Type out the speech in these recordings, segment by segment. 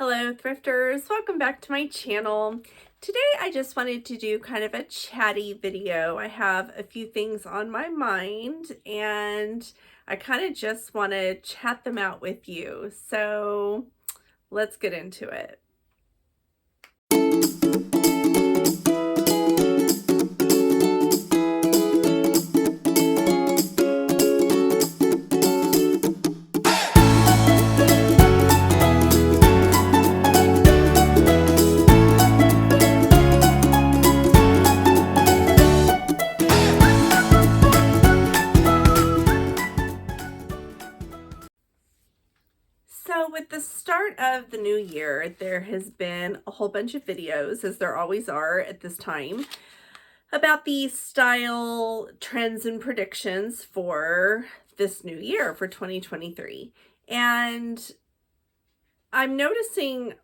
Hello thrifters, welcome back to my channel. Today I just wanted to do kind of a chatty video. I have a few things on my mind and I kind of just want to chat them out with you. So let's get into it. So with the start of the new year, there has been a whole bunch of videos, as there always are at this time, about the style trends and predictions for this new year, for 2023. And I'm noticing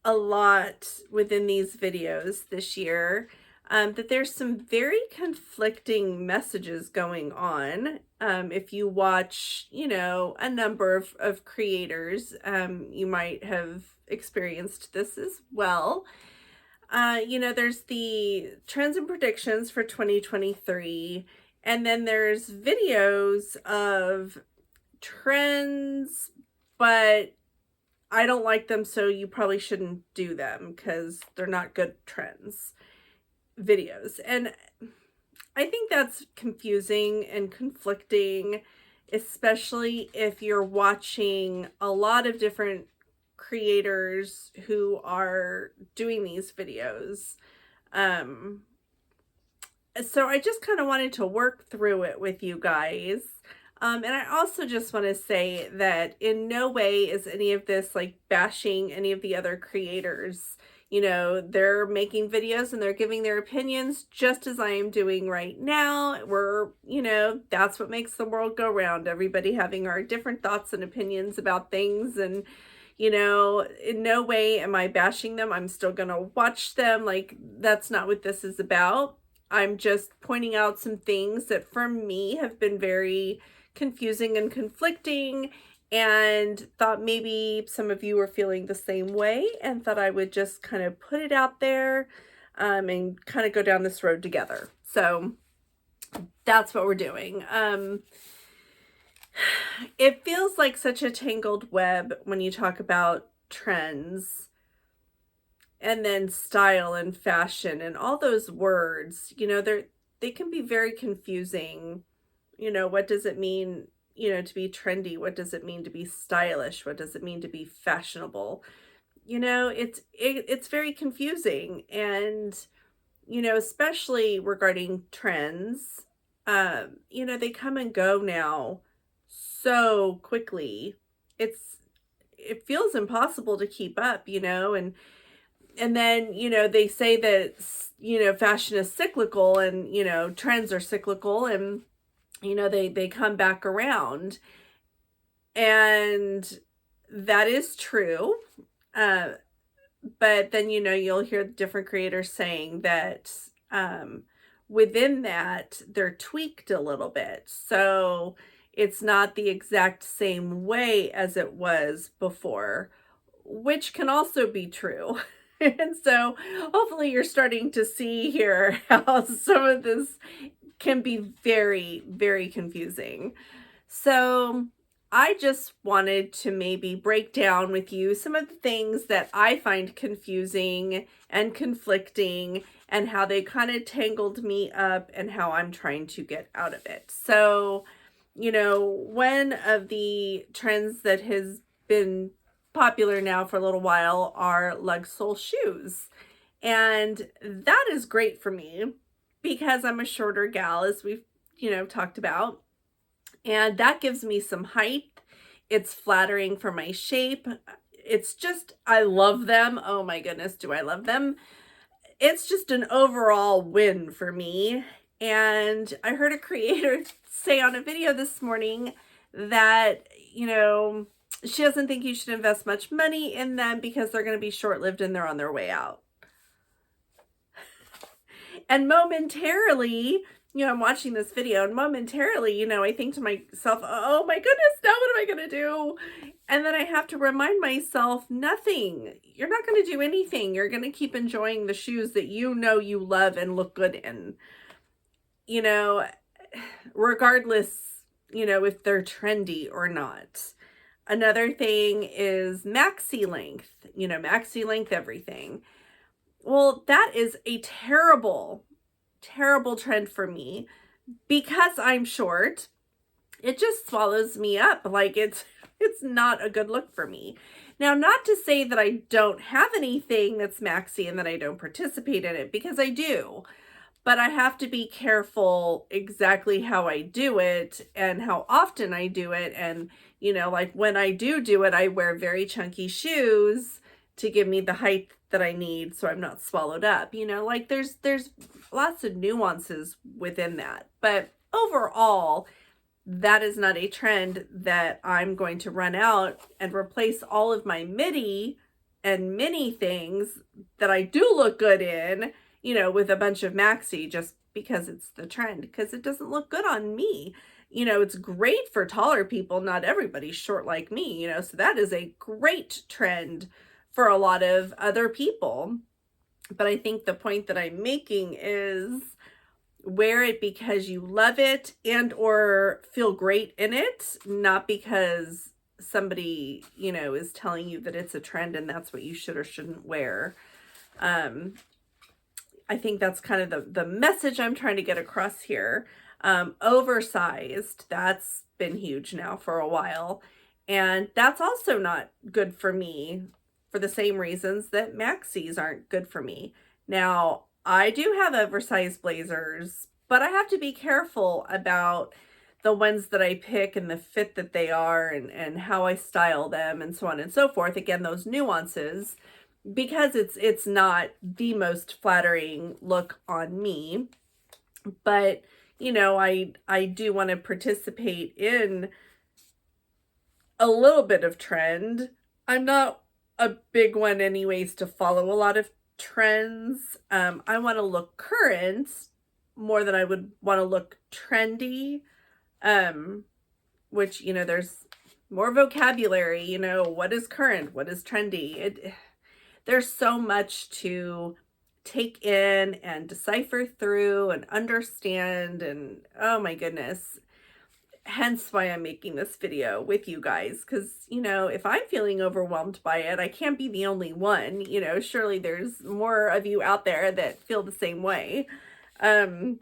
a lot within these videos this year that there's some very conflicting messages going on. If you watch, a number of creators, you might have experienced this as well. There's the trends and predictions for 2023, and then there's videos of trends, but I don't like them, so you probably shouldn't do them because they're not good trends videos. And I think that's confusing and conflicting, especially if you're watching a lot of different creators who are doing these videos. So I just kind of wanted to work through it with you guys. And I also just want to say that in no way is any of this like bashing any of the other creators. They're making videos and they're giving their opinions just as I am doing right now. That's what makes the world go round. Everybody having our different thoughts and opinions about things. And, in no way am I bashing them. I'm still going to watch them. Like, that's not what this is about. I'm just pointing out some things that for me have been very confusing and conflicting, and thought maybe some of you were feeling the same way, and thought I would just kind of put it out there and kind of go down this road together. So that's what we're doing. It feels like such a tangled web when you talk about trends and then style and fashion and all those words. They can be very confusing. What does it mean, to be trendy? What does it mean to be stylish? What does it mean to be fashionable? It's very confusing. And, especially regarding trends, they come and go now so quickly. It feels impossible to keep up, and then, they say that, fashion is cyclical and, trends are cyclical, and, they come back around. And that is true. But then, you'll hear different creators saying that within that, they're tweaked a little bit. So it's not the exact same way as it was before, which can also be true. And so hopefully you're starting to see here how some of this can be very, very confusing. So I just wanted to maybe break down with you some of the things that I find confusing and conflicting, and how they kind of tangled me up, and how I'm trying to get out of it. So, one of the trends that has been popular now for a little while are lug sole shoes. And that is great for me because I'm a shorter gal, as we've, talked about. And that gives me some height. It's flattering for my shape. It's just, I love them. Oh my goodness, do I love them. It's just an overall win for me. And I heard a creator say on a video this morning that, she doesn't think you should invest much money in them because they're going to be short-lived and they're on their way out. And momentarily, I'm watching this video and momentarily, I think to myself, oh my goodness, now what am I going to do? And then I have to remind myself, nothing. You're not going to do anything. You're going to keep enjoying the shoes that you love and look good in. Regardless, if they're trendy or not. Another thing is maxi length, maxi length everything. Well, that is a terrible, terrible trend for me because I'm short. It just swallows me up. Like it's not a good look for me. Now, not to say that I don't have anything that's maxi and that I don't participate in it, because I do. But I have to be careful exactly how I do it and how often I do it. And, like when I do it, I wear very chunky shoes to give me the height that I need so I'm not swallowed up. Like there's lots of nuances within that. But overall, that is not a trend that I'm going to run out and replace all of my midi and mini things that I do look good in, with a bunch of maxi just because it's the trend, because it doesn't look good on me. It's great for taller people. Not everybody's short like me, so that is a great trend for a lot of other people. But I think the point that I'm making is wear it because you love it and or feel great in it, not because somebody, is telling you that it's a trend and that's what you should or shouldn't wear. I think that's kind of the message I'm trying to get across here. Oversized, that's been huge now for a while. And that's also not good for me for the same reasons that maxis aren't good for me. Now, I do have oversized blazers, but I have to be careful about the ones that I pick and the fit that they are and how I style them and so on and so forth. Again, those nuances, because it's not the most flattering look on me. But, I do want to participate in a little bit of trend. I'm not a big one anyways to follow a lot of trends. I want to look current more than I would want to look trendy. Which, there's more vocabulary, what is current, what is trendy. There's so much to take in and decipher through and understand, and oh my goodness. Hence why I'm making this video with you guys, because, if I'm feeling overwhelmed by it, I can't be the only one. Surely there's more of you out there that feel the same way. I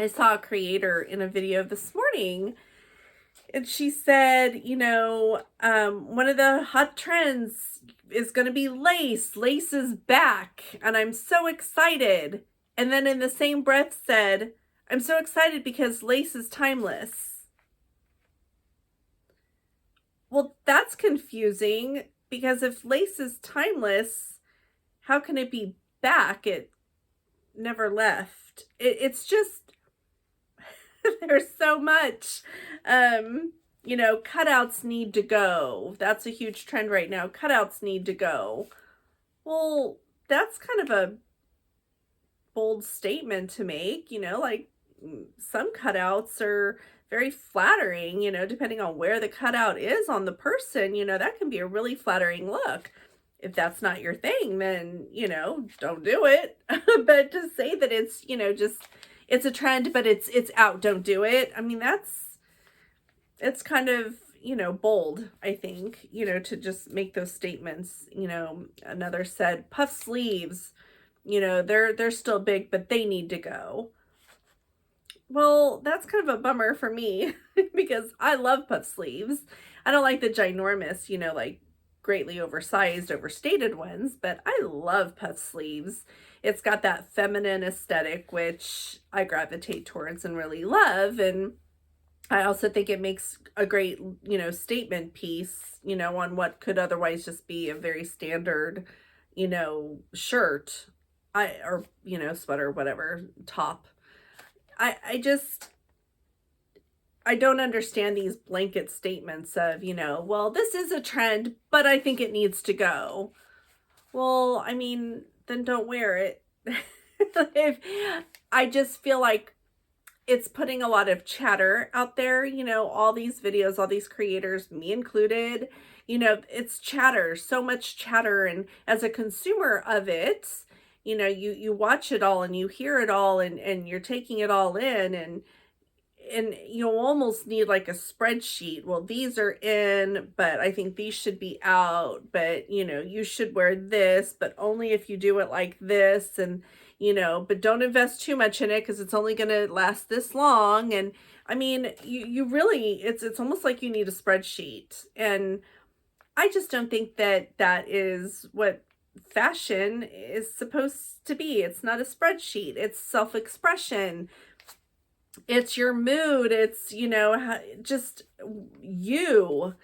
saw a creator in a video this morning, and she said, one of the hot trends is going to be lace. Lace is back, and I'm so excited. And then in the same breath said, I'm so excited because lace is timeless. Well, that's confusing, because if lace is timeless, how can it be back? It never left. It's just, there's so much. Cutouts need to go. That's a huge trend right now. Cutouts need to go. Well, that's kind of a bold statement to make, like some cutouts are very flattering, depending on where the cutout is on the person, that can be a really flattering look. If that's not your thing, then, don't do it. But to say that it's, it's a trend, but it's out, don't do it. I mean, it's kind of, bold, I think, to just make those statements. Another said puff sleeves, they're still big, but they need to go. Well, that's kind of a bummer for me because I love puff sleeves. I don't like the ginormous, like greatly oversized, overstated ones, but I love puff sleeves. It's got that feminine aesthetic, which I gravitate towards and really love. And I also think it makes a great, statement piece, on what could otherwise just be a very standard, shirt, sweater, whatever, top. I don't understand these blanket statements of, well, this is a trend, but I think it needs to go. Well, I mean, then don't wear it. I just feel like it's putting a lot of chatter out there, all these videos, all these creators, me included, it's chatter, so much chatter. And as a consumer of it, you watch it all and you hear it all, and you're taking it all in, and you'll almost need like a spreadsheet. Well, these are in, but I think these should be out, but you should wear this, but only if you do it like this, and but don't invest too much in it because it's only going to last this long. And I mean, you really, it's almost like you need a spreadsheet. And I just don't think that that is what fashion is supposed to be. It's not a spreadsheet. It's self-expression. It's your mood. It's, just you.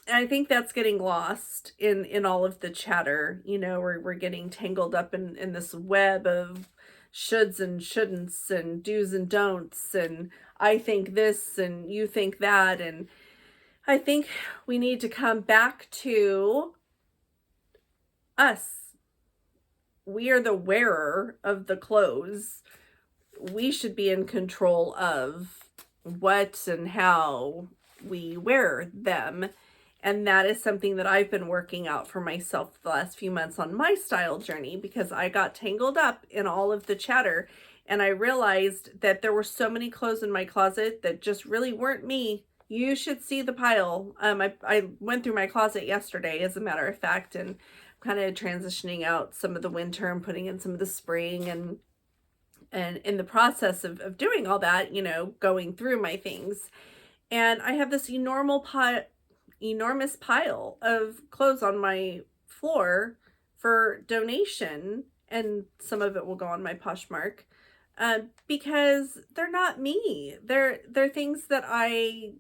And I think that's getting lost in all of the chatter. We're getting tangled up in this web of shoulds and shouldn'ts and do's and don'ts, and I think this and you think that. And I think we need to come back to us. We are the wearer of the clothes. We should be in control of what and how we wear them. And that is something that I've been working out for myself the last few months on my style journey, because I got tangled up in all of the chatter, and I realized that there were so many clothes in my closet that just really weren't me. You should see the pile. I went through my closet yesterday, as a matter of fact, and kind of transitioning out some of the winter and putting in some of the spring, and in the process of doing all that, going through my things. And I have this enormous pile of clothes on my floor for donation, and some of it will go on my Poshmark, because they're not me. They're things that I,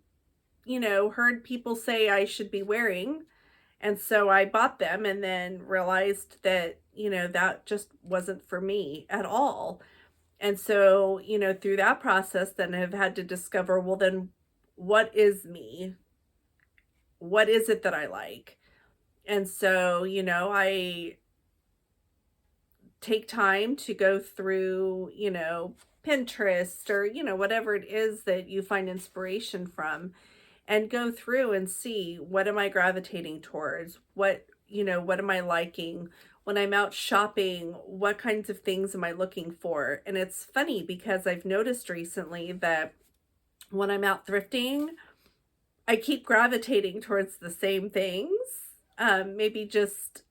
heard people say I should be wearing, and so I bought them, and then realized that, that just wasn't for me at all. And so, through that process, then I've had to discover, well, then what is me? What is it that I like? And so, I take time to go through, Pinterest, or, whatever it is that you find inspiration from, and go through and see, what am I gravitating towards? What am I liking? When I'm out shopping, what kinds of things am I looking for? And it's funny because I've noticed recently that when I'm out thrifting, I keep gravitating towards the same things, maybe just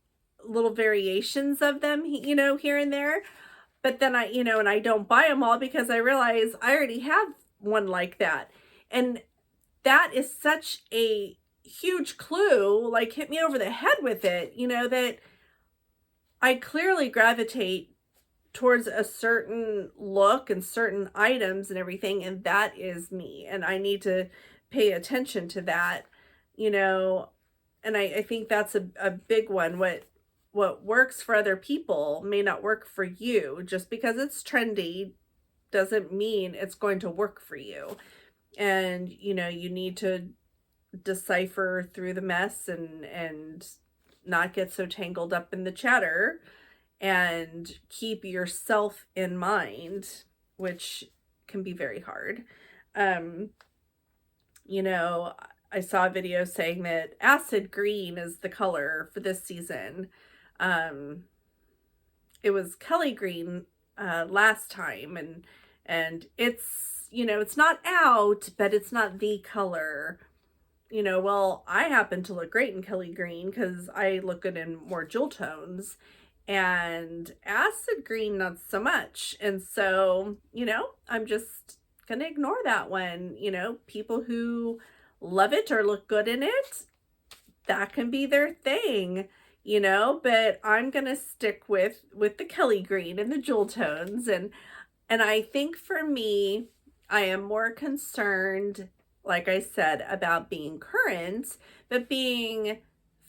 little variations of them, here and there. But then and I don't buy them all because I realize I already have one like that. And that is such a huge clue, like hit me over the head with it, that I clearly gravitate towards a certain look and certain items and everything, and that is me. And I need to pay attention to that, and I think that's a big one. What works for other people may not work for you. Just because it's trendy doesn't mean it's going to work for you. And, you need to decipher through the mess, and not get so tangled up in the chatter, and keep yourself in mind, which can be very hard. I saw a video saying that acid green is the color for this season. It was Kelly green last time, and it's not out, but it's not the color. Well, I happen to look great in Kelly green because I look good in more jewel tones, and acid green not so much. And so, I'm just gonna ignore that one. People who love it or look good in it, that can be their thing, but I'm gonna stick with the Kelly green and the jewel tones. And I think for me, I am more concerned, like I said, about being current, but being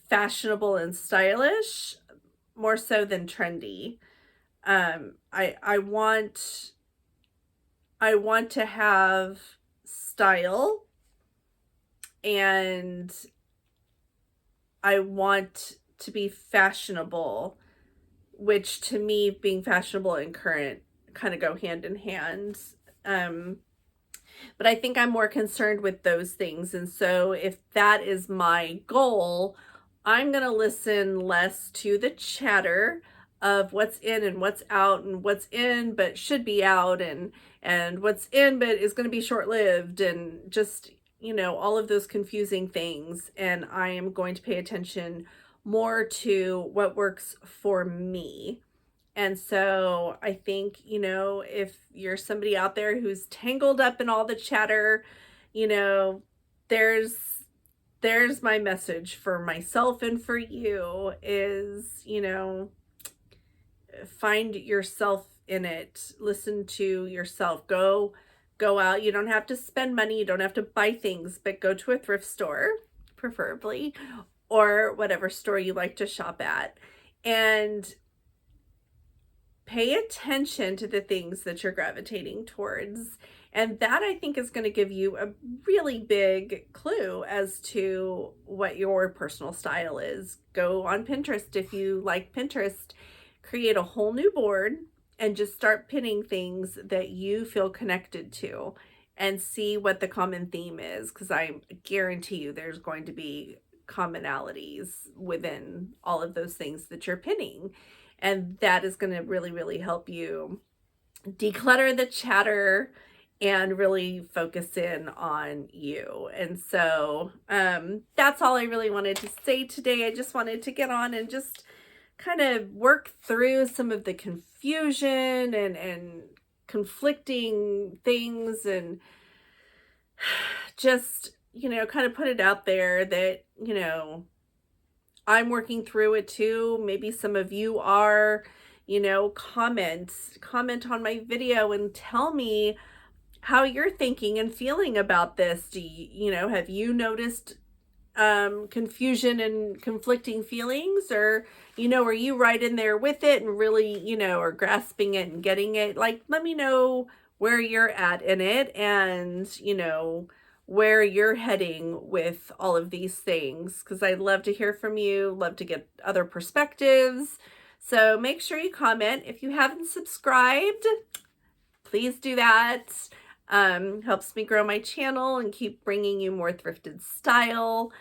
fashionable and stylish more so than trendy. I want to have style, and I want to be fashionable, which to me, being fashionable and current kind of go hand in hand. But I think I'm more concerned with those things. And so if that is my goal, I'm going to listen less to the chatter of what's in and what's out, and what's in but should be out, and what's in but is going to be short-lived, and just, you know, all of those confusing things. And I am going to pay attention more to what works for me. And so I think, you know, if you're somebody out there who's tangled up in all the chatter, you know, there's my message for myself and for you is, you know, find yourself in it. Listen to yourself. Go out. You don't have to spend money, you don't have to buy things, but go to a thrift store, preferably, or whatever store you like to shop at, and pay attention to the things that you're gravitating towards. And that, I think, is going to give you a really big clue as to what your personal style is. Go on Pinterest if you like Pinterest, create a whole new board and just start pinning things that you feel connected to and see what the common theme is, because I guarantee you there's going to be commonalities within all of those things that you're pinning. And that is going to really, really help you declutter the chatter and really focus in on you. And so that's all I really wanted to say today. I just wanted to get on and just kind of work through some of the confusion and conflicting things, and just, you know, kind of put it out there that, you know, I'm working through it too. Maybe some of you are, you know, comment on my video and tell me how you're thinking and feeling about this. Do you, you know, have you noticed confusion and conflicting feelings, or, you know, are you right in there with it and really, you know, are grasping it and getting it? Like, let me know where you're at in it, and, you know, where you're heading with all of these things, because I'd love to hear from you, love to get other perspectives. So make sure you comment. If you haven't subscribed, please do that. Helps me grow my channel and keep bringing you more thrifted style.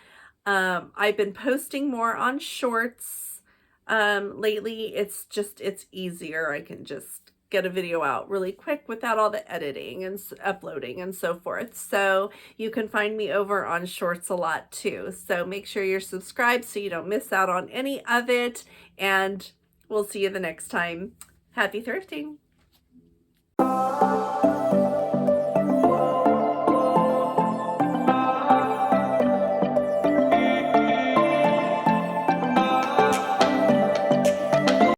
I've been posting more on shorts lately. It's easier. I can just get a video out really quick without all the editing and uploading and so forth. So you can find me over on shorts a lot too. So make sure you're subscribed so you don't miss out on any of it. And we'll see you the next time. Happy thrifting.